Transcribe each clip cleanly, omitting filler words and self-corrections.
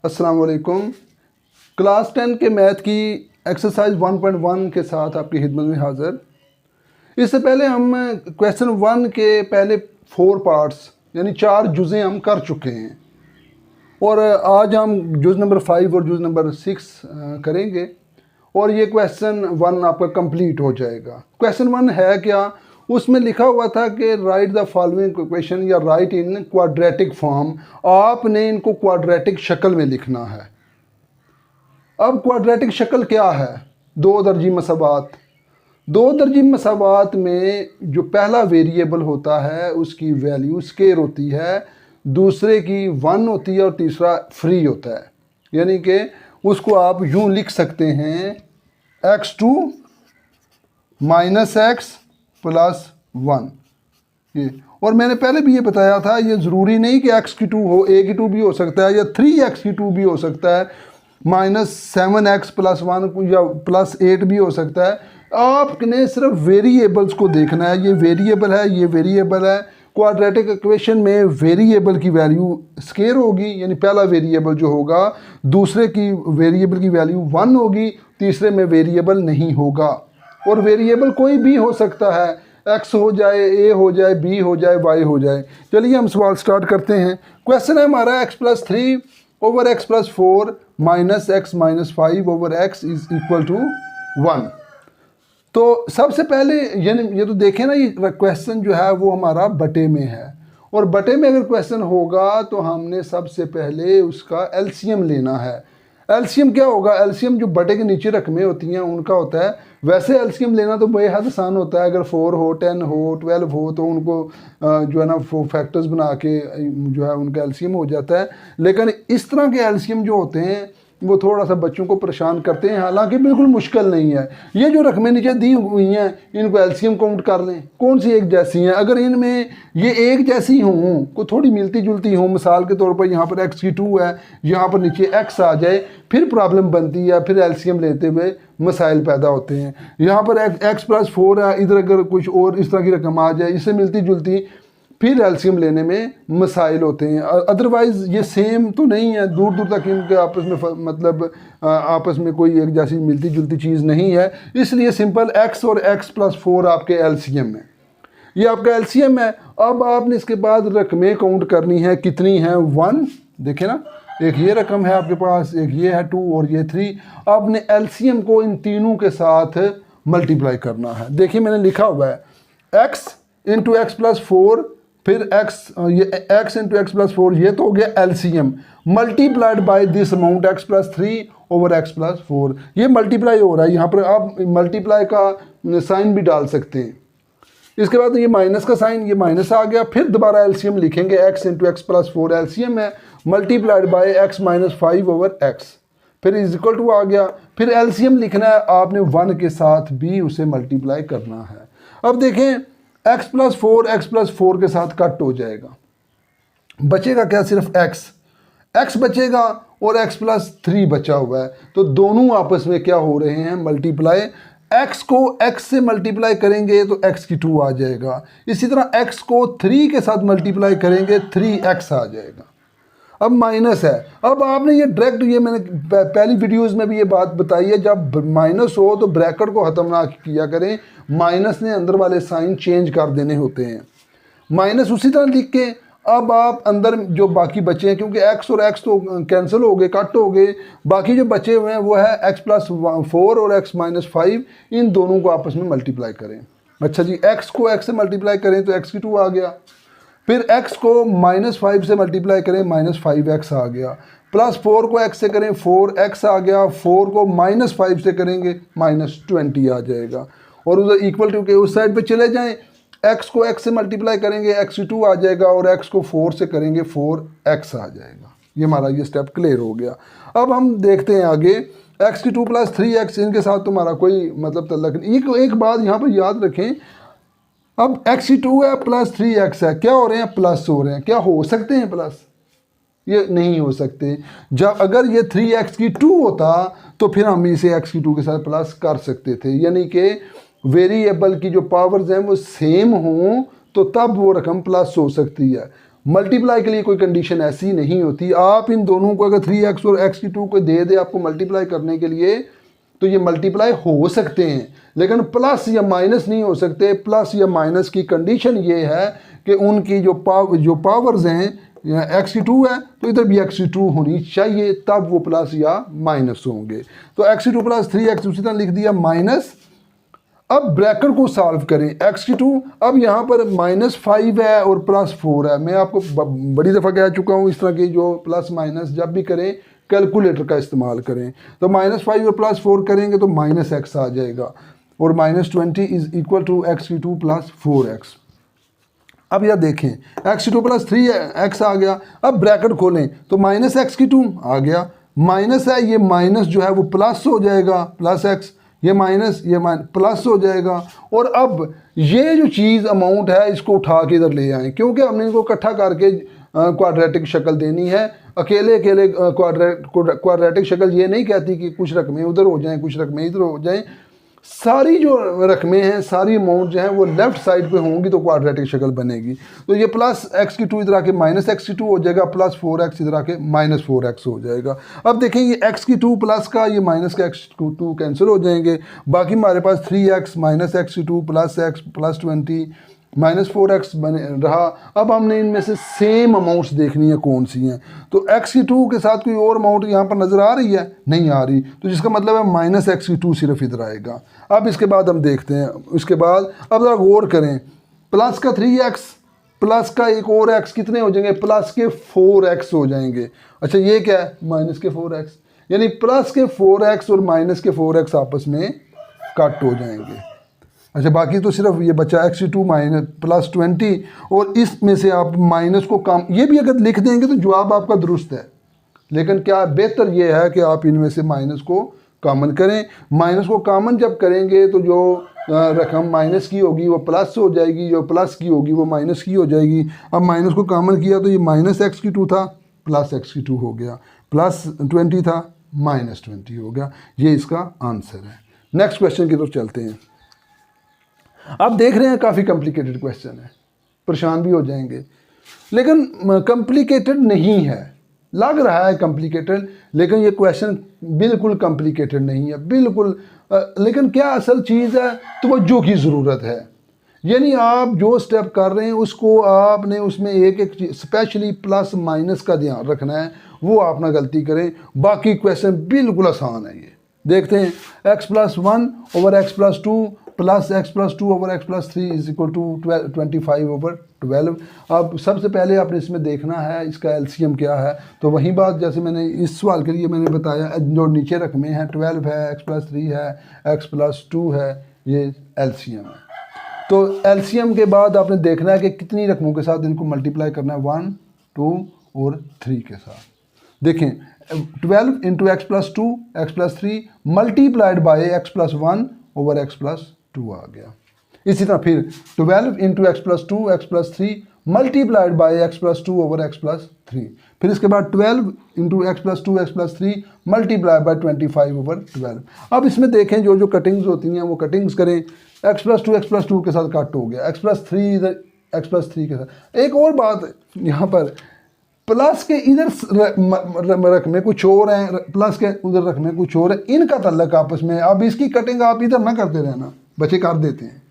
अस्सलाम वालेकुम। क्लास 10 के मैथ की एक्सरसाइज 1.1 के साथ आपकी खिदमत में हाज़िर। इससे पहले हम क्वेश्चन 1 के पहले 4 पार्ट्स यानी 4 जुज़ें हम कर चुके हैं और आज हम जुज़ नंबर 5 और जुज़ नंबर 6 करेंगे और ये क्वेश्चन 1 आपका कंप्लीट हो जाएगा। क्वेश्चन 1 है क्या, उसमें लिखा हुआ था कि राइट द फॉलोइंग इक्वेशन या राइट इन क्वाड्रेटिक फॉर्म। आपने इनको क्वाड्रेटिक शक्ल में लिखना है। अब क्वाड्रेटिक शक्ल क्या है? दो दर्जी मसावात। दो दर्जी मसावात में जो पहला वेरिएबल होता है उसकी वैल्यू स्केयर होती है, दूसरे की 1 होती है और तीसरा फ्री होता है। यानी कि उसको आप यूँ लिख सकते हैं x2 - x + 1। ये और मैंने पहले भी ये बताया था, ये ज़रूरी नहीं कि x की 2 हो, a की 2 भी हो सकता है या 3x की 2 भी हो सकता है, -7x + 1 या +8 भी हो सकता है। आपने सिर्फ वेरिएबल्स को देखना है। ये वेरिएबल है, ये वेरिएबल है। क्वाड्रेटिक इक्वेशन में वेरिएबल की वैल्यू स्केयर होगी, यानी पहला वेरिएबल जो होगा, दूसरे की वेरिएबल की वैल्यू 1 होगी, तीसरे में वेरिएबल नहीं होगा। और वेरिएबल कोई भी हो सकता है, x हो जाए, a हो जाए, b हो जाए, y हो जाए। चलिए हम सवाल स्टार्ट करते हैं। क्वेश्चन है हमारा x + 3 / x + 4 - x - 5 / x = 1। तो सबसे पहले ये तो देखें ना, ये क्वेश्चन जो है वो हमारा बटे में है और बटे में अगर क्वेश्चन होगा तो हमने सबसे पहले उसका एलसीएम लेना है। एलसीएम क्या होगा? एलसीएम जो बटे के नीचे रकमें होती हैं उनका होता है। वैसे एलसीएम लेना तो बेहद आसान होता है। अगर 4 हो, 10 हो, 12 हो तो उनको जो है ना फैक्टर्स बना के जो है उनका एलसीएम हो जाता है। लेकिन इस तरह के एलसीएम जो होते हैं वो थोड़ा सा बच्चों को परेशान करते हैं, हालांकि बिल्कुल मुश्किल नहीं है। ये जो रकमें नीचे दी हुई हैं इनको एलसीएम काउंट कर लें, कौन सी एक जैसी हैं। अगर इनमें ये एक जैसी हों, को थोड़ी मिलती जुलती हों, मिसाल के तौर पर यहाँ पर x की 2 है, यहाँ पर नीचे x आ जाए, फिर प्रॉब्लम बनती है, फिर एलसीएम लेते हुए मसाइल पैदा होते हैं। यहाँ पर x + 4 है, इधर अगर कुछ और इस तरह की रकम आ जाए इससे मिलती जुलती, फिर एलसीएम लेने में मसाइल होते हैं। अदरवाइज़ ये सेम तो नहीं है, दूर दूर तक इनके आपस में मतलब आपस में कोई एक जैसी मिलती जुलती चीज़ नहीं है। इसलिए सिंपल x और x + 4 आपके एलसीएम है, ये आपका एलसीएम है। अब आपने इसके बाद रकमें काउंट करनी है, कितनी हैं? 1। देखें ना, एक ये रकम है आपके पास, एक ये है 2 और ये 3। आपने एलसीएम को इन तीनों के साथ मल्टीप्लाई करना है। देखिए मैंने लिखा हुआ है x × x + 4, फिर x × x + 4, ये तो हो गया LCM, multiplied by this amount x + 3 / x + 4। ये मल्टीप्लाई हो रहा है, यहाँ पर आप मल्टीप्लाई का साइन भी डाल सकते हैं। इसके बाद ये माइनस का साइन, ये माइनस आ गया। फिर दोबारा एलसीएम लिखेंगे, x × x + 4 एलसीएम है, मल्टीप्लाइड बाय x - 5 / x, फिर = आ गया। फिर एलसीएम लिखना है आपने 1 के साथ भी उसे मल्टीप्लाई करना है। अब देखें x + 4 x + 4 के साथ कट हो जाएगा, बचेगा क्या? सिर्फ x बचेगा और x + 3 बचा हुआ है। तो दोनों आपस में क्या हो रहे हैं? मल्टीप्लाई। x को x से मल्टीप्लाई करेंगे तो x की 2 आ जाएगा। इसी तरह x को 3 के साथ मल्टीप्लाई करेंगे 3x आ जाएगा। अब माइनस है। अब आपने ये डायरेक्ट, ये मैंने पहली वीडियोस में भी ये बात बताई है, जब माइनस हो तो ब्रैकेट को ख़त्म ना किया करें, माइनस ने अंदर वाले साइन चेंज कर देने होते हैं। माइनस उसी तरह लिख के अब आप अंदर जो बाकी बचे हैं, क्योंकि x और x तो कैंसिल हो गए, कट हो गए, बाकी जो बचे हुए हैं वो है x + 4 और x - 5, इन दोनों को आपस में मल्टीप्लाई करें। अच्छा जी, x को x से मल्टीप्लाई करें तो x की 2 आ गया, फिर x को -5 से मल्टीप्लाई करें -5x आ गया, +4 को x से करें 4x आ गया, 4 को -5 से करेंगे -20 आ जाएगा। और उधर इक्वल टू के उस साइड पे चले जाएं, x को x से मल्टीप्लाई करेंगे x की 2 आ जाएगा और x को 4 से करेंगे 4x आ जाएगा। ये हमारा ये स्टेप क्लियर हो गया। अब हम देखते हैं आगे, x की 2 + 3x, इनके साथ तुम्हारा कोई मतलब तल्लक नहीं। एक बात यहाँ पर याद रखें, अब x की 2 है + 3x है, क्या हो रहे हैं? प्लस हो रहे हैं। क्या हो सकते हैं प्लस? ये नहीं हो सकते। जब अगर ये 3x की 2 होता तो फिर हम इसे x की 2 के साथ प्लस कर सकते थे, यानी कि वेरिएबल की जो पावर्स हैं वो सेम हों तो तब वो रकम प्लस हो सकती है। मल्टीप्लाई के लिए कोई कंडीशन ऐसी नहीं होती। आप इन दोनों को अगर 3x और x2 को दे दे आपको मल्टीप्लाई करने के लिए, तो ये मल्टीप्लाई हो सकते हैं, लेकिन प्लस या माइनस नहीं हो सकते। प्लस या माइनस की कंडीशन ये है कि उनकी जो पावर्स हैं, x2 है तो इधर भी x2 होनी चाहिए, तब वो प्लस या माइनस होंगे। तो x2 प्लस 3x उसी तरह लिख दिया माइनस। अब ब्रैकेट को सॉल्व करें, x2 अब यहाँ पर -5 है और +4 है। मैं आपको बड़ी दफ़ा कह चुका हूँ, इस तरह की जो प्लस माइनस जब भी करें कैलकुलेटर का इस्तेमाल करें। तो -5 और +4 करेंगे तो -x आ जाएगा, और -20 is equal to x2 plus 4x। अब यह देखें x2 प्लस 3x आ गया। अब ब्रैकेट खोलें तो -x2 आ गया, माइनस है, ये माइनस जो है वो प्लस हो जाएगा, प्लस x, ये माइनस ये प्लस हो जाएगा। और अब ये जो चीज़ अमाउंट है इसको उठा के इधर ले आएँ, क्योंकि हमने इनको इकट्ठा करके क्वाड्रेटिक शक्ल देनी है। अकेले अकेले क्वाड्रेटिक शक्ल ये नहीं कहती कि कुछ रकमें उधर हो जाएं कुछ रकमें इधर हो जाएं। सारी जो रकमें हैं, सारी अमाउंट जो है वो लेफ्ट साइड पे होंगी तो क्वाड्रेटिक शक्ल बनेगी। तो ये प्लस x2 इधर आके -x2 हो जाएगा, प्लस 4x इधर आके -4x हो जाएगा। अब देखें ये x2 प्लस का ये माइनस का x2 कैंसिल हो जाएंगे, बाकी हमारे पास 3x -x2 plus x plus 20 -4x बने रहा। अब हमने इनमें से सेम अमाउंट्स देखनी है कौन सी हैं। तो x2 के साथ कोई और अमाउंट यहाँ पर नज़र आ रही है? नहीं आ रही, तो जिसका मतलब है -x2 सिर्फ इधर आएगा। अब इसके बाद हम देखते हैं, इसके बाद अब ज़रा गौर करें, प्लस का 3x प्लस का एक और x कितने हो जाएंगे? प्लस के 4x हो जाएंगे। अच्छा ये क्या है? माइनस के 4x, यानी प्लस के 4x और माइनस के 4x आपस में कट हो जाएंगे। अच्छा बाकी तो सिर्फ ये बचा x2 माइनस प्लस 20, और इसमें से आप माइनस को कम, ये भी अगर लिख देंगे तो जवाब आपका दुरुस्त है, लेकिन क्या बेहतर ये है कि आप इनमें से माइनस को कॉमन करें। माइनस को कॉमन जब करेंगे तो जो रकम माइनस की होगी वो प्लस हो जाएगी, जो प्लस की होगी वो माइनस की हो जाएगी। अब माइनस को कॉमन किया तो ये -x2 था प्लस x2 हो गया, प्लस 20 था -20 हो गया। ये इसका आंसर है। नेक्स्ट क्वेश्चन की तरफ चलते हैं। आप देख रहे हैं काफ़ी कॉम्प्लिकेटेड क्वेश्चन है, परेशान भी हो जाएंगे, लेकिन कॉम्प्लिकेटेड नहीं है। लग रहा है कॉम्प्लिकेटेड, लेकिन ये क्वेश्चन बिल्कुल कॉम्प्लिकेटेड नहीं है, बिल्कुल। लेकिन क्या असल चीज़ है, तवज्जो की ज़रूरत है। यानी आप जो स्टेप कर रहे हैं उसको आपने उसमें एक एक स्पेशली प्लस माइनस का ध्यान रखना है, वो आप ना गलती करें। बाकी क्वेश्चन बिल्कुल आसान है। ये देखते हैं, x+1 over x+2 plus x+2 over x+3 is equal to 25 over 12। अब सबसे पहले आपने इसमें देखना है इसका एलसीएम क्या है। तो वही बात जैसे मैंने इस सवाल के लिए मैंने बताया, जो नीचे रकमें हैं 12 है, x+3 है, x+2 है, ये एलसीएम है। तो एलसीएम के बाद आपने देखना है कि कितनी रकमों के साथ इनको मल्टीप्लाई करना है, 1, 2 और 3 के साथ। देखें 12 into x+2 x+3 multiplied by x+1 over x+2 आ गया। इसी तरह फिर 12 into x+2 x+3 multiplied by x+2 over x+3। फिर इसके बाद 12 into x+2 x+3 multiplied by 25 over 12। अब इसमें देखें जो जो कटिंग्स होती हैं वो कटिंग्स करें। x+2 के साथ कट हो गया, x+3 इधर x+3 के साथ। एक और बात यहाँ पर, प्लस के इधर रकमें कुछ और हैं, प्लस के उधर रकमें कुछ और है, इनका तल्लक आपस में। अब इसकी कटिंग आप इधर ना करते रहना, बच्चे कर देते हैं।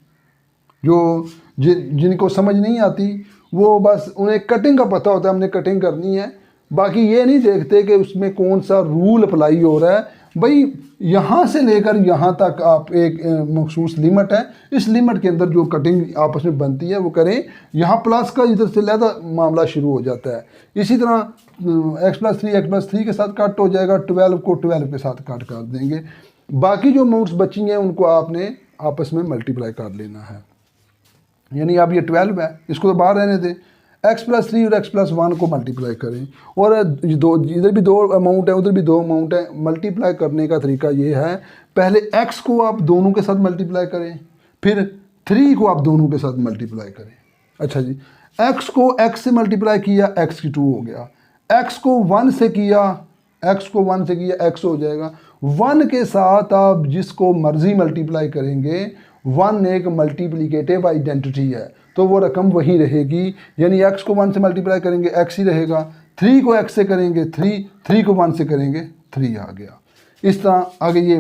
जो जिनको समझ नहीं आती वो बस उन्हें कटिंग का पता होता है, हमने कटिंग करनी है, बाकी ये नहीं देखते कि उसमें कौन सा रूल अप्लाई हो रहा है। भाई यहाँ से लेकर यहाँ तक आप एक मखसूस लिमिट है, इस लिमिट के अंदर जो कटिंग आपस में बनती है वो करें। यहाँ प्लस का इधर से ज़्यादा मामला शुरू हो जाता है। इसी तरह x+3 के साथ कट हो जाएगा, 12 को 12 के साथ कट कर देंगे। बाकी जो अमाउंट्स बची हैं उनको आपने आपस में मल्टीप्लाई कर लेना है। यानी अब ये 12 है, इसको तो बाहर रहने दें, x+3 और x+1 को मल्टीप्लाई करें। और दो इधर भी 2 अमाउंट है, उधर भी 2 अमाउंट है। मल्टीप्लाई करने का तरीका ये है, पहले x को आप दोनों के साथ मल्टीप्लाई करें, फिर 3 को आप दोनों के साथ मल्टीप्लाई करें। अच्छा जी, x को x से मल्टीप्लाई किया x2 हो गया, x को 1 से किया x हो जाएगा। 1 के साथ आप जिसको मर्जी मल्टीप्लाई करेंगे, 1 एक मल्टीप्लिकेटिव आइडेंटिटी है, तो तो वो रकम वही रहेगी, यानी x को 1 से मल्टीप्लाई करेंगे x ही रहेगा, 3 को x से करेंगे 3, 3 को 1 से करेंगे 3 आ गया। इस तरह आगे ये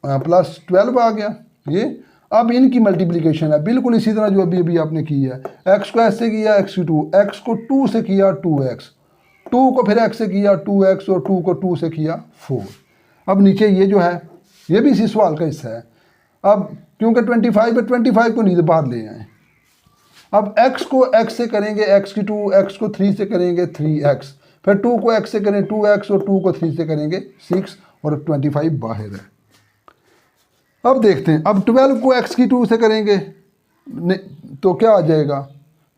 प्लस 12 आ गया ये। अब इनकी मल्टीप्लिकेशन है बिल्कुल इसी तरह जो अभी अभी आपने की है, x को ऐसे किया x2, x को 2 से किया 2x, 2 को फिर x से किया 2x और 2 को 2 से किया 4। अब नीचे ये जो है ये भी इसी सवाल का हिस्सा है। अब क्योंकि 25 है 25 को नीचे बाहर ले आए। अब x को x से करेंगे x2, x को 3 से करेंगे 3x, फिर 2 को x से करें 2x और 2 को 3 से करेंगे 6 और 25 बाहर है। अब देखते हैं, अब 12 को x2 से करेंगे तो क्या आ जाएगा,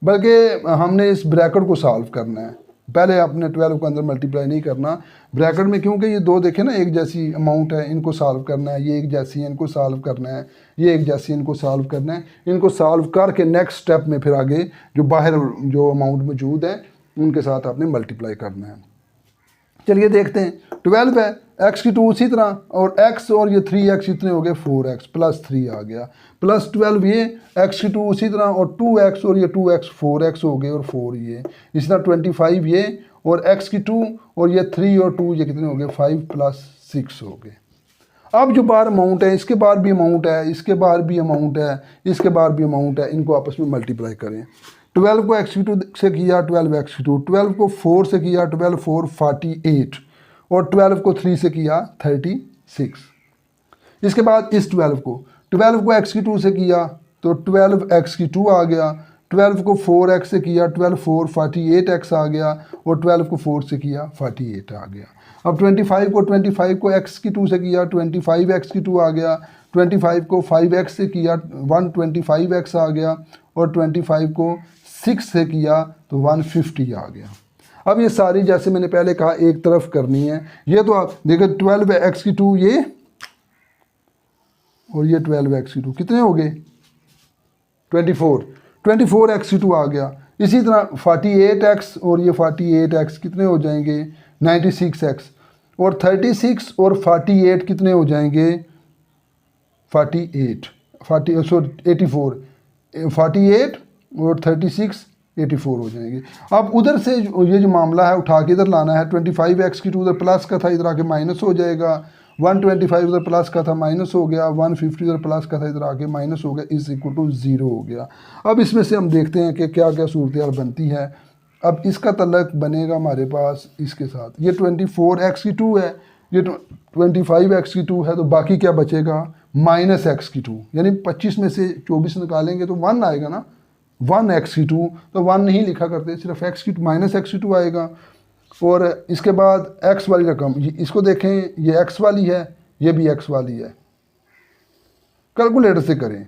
बल्कि हमने इस ब्रैकेट को सॉल्व करना है। पहले आपने 12 को अंदर मल्टीप्लाई नहीं करना ब्रैकेट में, क्योंकि ये दो देखें ना एक जैसी अमाउंट है, इनको सॉल्व करना है, ये एक जैसी है इनको सॉल्व करना है, ये एक जैसी इनको सॉल्व करना है। इनको सॉल्व करके नेक्स्ट स्टेप में फिर आगे जो बाहर जो अमाउंट मौजूद है उनके साथ आपने मल्टीप्लाई करना है। चलिए देखते हैं, 12 है, x2 उसी तरह, और x और ये 3x इतने हो गए 4x प्लस 3 आ गया, प्लस 12 ये x2 उसी तरह, और 2x और ये 2x 4x हो गए और 4 ये, इस तरह 25 ये और x2 और ये 3 और 2 ये कितने हो गए 5 प्लस 6 हो गए। अब जो बाहर अमाउंट है इसके बाहर भी अमाउंट है, इसके बाहर भी अमाउंट है, इसके बाहर भी अमाउंट है, इनको आपस में मल्टीप्लाई करें। 12 को x2 से किया 12x2, 12 को 4 से किया 12 4 48 और 12 को 3 से किया 36। इसके बाद इस 12 को x2 से किया तो 12x2 आ गया, 12 को 4x से किया 12 4 48x आ गया और 12 को 4 से किया 48 आ गया। अब 25 को x2 से किया 25x2 आ गया, 25 को 5x से किया 125x आ गया और 25 को 6 से किया तो 150 आ गया। अब ये सारी जैसे मैंने पहले कहा एक तरफ करनी है। ये तो आप देखो 12x2 ये और ये 12x2 कितने हो गए 24x2 आ गया। इसी तरह 48x और ये 48x कितने हो जाएंगे 96x, और 36 और 48 कितने हो जाएंगे 48 और 36 84 हो जाएंगे। अब उधर से ये जो मामला है उठा के इधर लाना है। 25x2 उधर प्लस का था, इधर आके माइनस हो जाएगा। 125 उधर प्लस का था, माइनस हो गया। 150 उधर प्लस का था, इधर आके माइनस हो गया, इज इक्वल टू 0 हो गया। अब इसमें से हम देखते हैं कि क्या क्या सूरत हाल बनती है। अब इसका तल्लक बनेगा हमारे पास इसके साथ, ये 24x2 है, ये 25x2 है, तो बाकी क्या बचेगा -x2, यानी 25 में से 24 निकालेंगे तो 1 आएगा ना, 1x2, तो 1 नहीं लिखा करते, सिर्फ x2 -x2 आएगा। और इसके बाद x वाली रकम, इसको देखें, ये x वाली है, ये भी x वाली है, कैलकुलेटर से करें।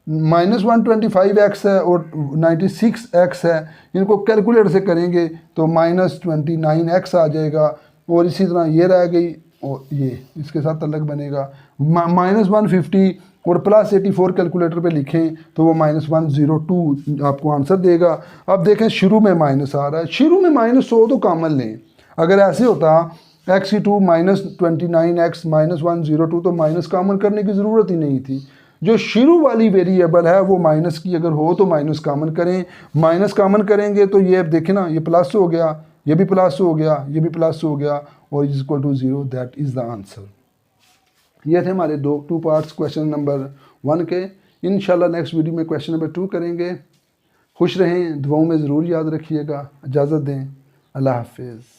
-125x है और 96x है, इनको कैलकुलेटर से करेंगे तो -29x आ जाएगा। और इसी तरह ये रह गई और ये इसके साथ अलग बनेगा। -150 और +84 कैलकुलेटर पे लिखें तो वो -102 आपको आंसर देगा। अब देखें शुरू में माइनस आ रहा है, शुरू में माइनस हो तो कॉमन लें। अगर ऐसे होता x2 -29x -102 तो माइनस कॉमन करने की ज़रूरत ही नहीं थी। जो शुरू वाली वेरिएबल है वो माइनस की अगर हो तो माइनस कॉमन करें, माइनस कॉमन करेंगे तो ये देखें ना, ये प्लस हो गया, ये भी प्लस हो गया, ये भी प्लस हो गया और is equal to 0, that is the answer. ये थे हमारे टू पार्ट्स क्वेश्चन नंबर 1 के। इंशाल्लाह नेक्स्ट वीडियो में क्वेश्चन नंबर 2 करेंगे। खुश रहें, दुआओं में ज़रूर याद रखिएगा। इजाज़त दें, अल्लाह हाफिज़।